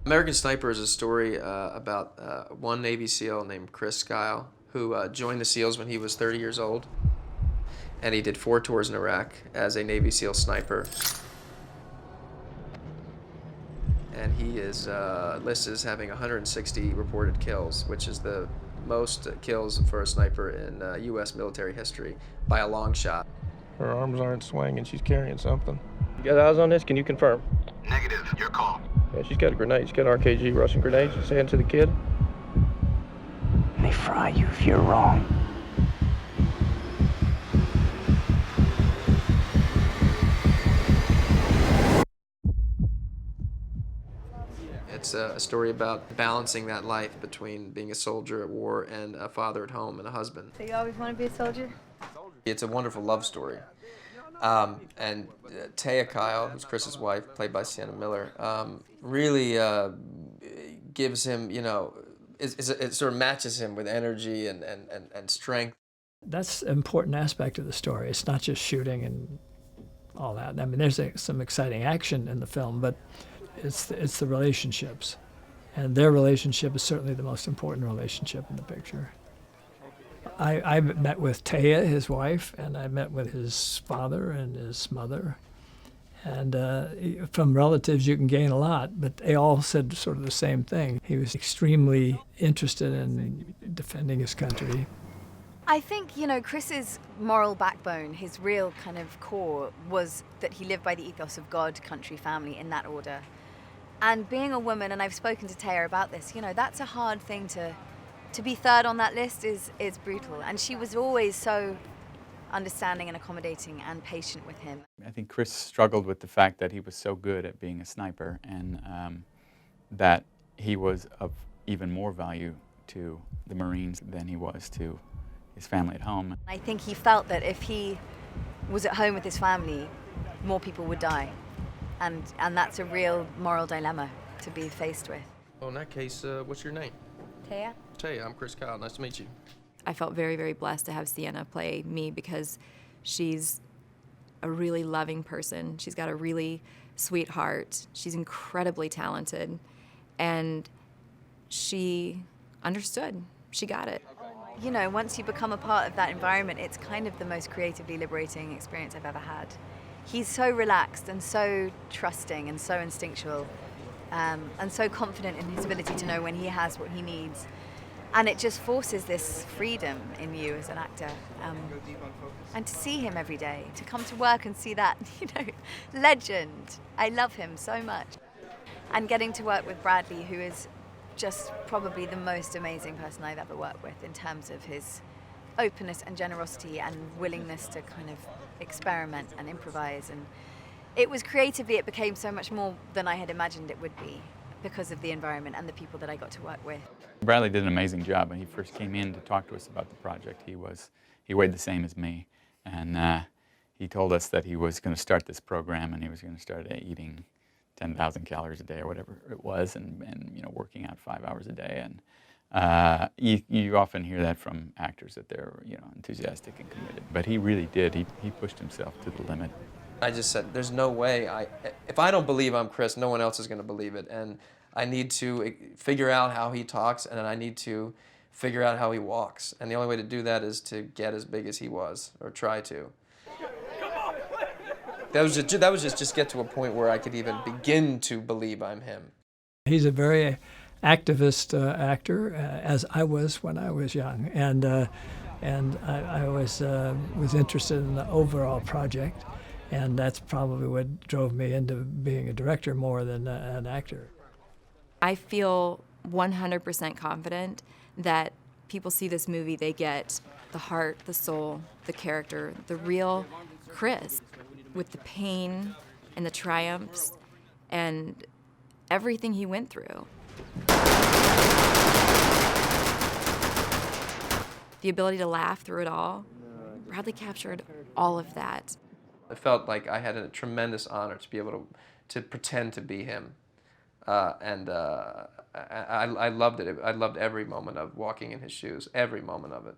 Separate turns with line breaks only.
American Sniper is a story about one Navy SEAL named Chris Skyle who joined the SEALs when he was 30 years old. And he did 4 tours in Iraq as a Navy SEAL sniper. And he is listed as having 160 reported kills, which is the most kills for a sniper in U.S. military history by a long shot.
Her arms aren't swinging, she's carrying something. You got eyes on this? Can you confirm?
Negative. Your call.
Yeah, she's got a grenade. She's got an RKG Russian grenade. She's saying to the kid.
They fry you if you're wrong.
It's a story about balancing that life between being a soldier at war and a father at home and a husband.
So you always want to be a soldier?
It's a wonderful love story. And Taya Kyle, who's Chris's wife, played by Sienna Miller, really gives him, you know, it sort of matches him with energy and strength.
That's an important aspect of the story. It's not just shooting and all that. I mean, there's some exciting action in the film, but it's the relationships. And their relationship is certainly the most important relationship in the picture. I met with Taya, his wife, and I met with his father and his mother. And from relatives, you can gain a lot, but they all said sort of the same thing. He was extremely interested in defending his country.
I think, you know, Chris's moral backbone, his real kind of core, was that he lived by the ethos of God, country, family, in that order. And being a woman, and I've spoken to Taya about this, you know, that's a hard thing to be third on that list is brutal. And she was always so understanding and accommodating and patient with him.
I think Chris struggled with the fact that he was so good at being a sniper and that he was of even more value to the Marines than he was to his family at home.
I think he felt that if he was at home with his family, more people would die. And that's a real moral dilemma to be faced with.
Well, in that case, what's your name?
Taya?
Taya, I'm Chris Kyle. Nice to meet you.
I felt very, very blessed to have Sienna play me because she's a really loving person. She's got a really sweet heart. She's incredibly talented. And she understood. She got it.
You know, once you become a part of that environment, it's kind of the most creatively liberating experience I've ever had. He's so relaxed and so trusting and so instinctual and so confident in his ability to know when he has what he needs. And it just forces this freedom in you as an actor. And to see him every day, to come to work and see that, you know, legend. I love him so much. And getting to work with Bradley, who is just probably the most amazing person I've ever worked with in terms of his openness and generosity and willingness to kind of experiment and improvise. And it was creatively, it became so much more than I had imagined it would be because of the environment and the people that I got to work with.
Bradley did an amazing job. When he first came in to talk to us about the project, he weighed the same as me. And he told us that he was going to start this program and he was going to start eating 10,000 calories a day or whatever it was, and you know, working out 5 hours a day. And you often hear that from actors, that they're, you know, enthusiastic and committed. But he really did. He pushed himself to the limit.
I just said, there's no way. If I don't believe I'm Chris, no one else is going to believe it. And I need to figure out how he talks, and then I need to figure out how he walks. And the only way to do that is to get as big as he was, or try to. That was just get to a point where I could even begin to believe I'm him.
He's a very activist actor, as I was when I was young, and I always was interested in the overall project, and that's probably what drove me into being a director more than an actor.
I feel 100% confident that people see this movie, they get the heart, the soul, the character, the real Chris, with the pain and the triumphs and everything he went through. The ability to laugh through it all, Bradley captured all of that.
I felt like I had a tremendous honor to be able to pretend to be him. I loved it. I loved every moment of walking in his shoes, every moment of it.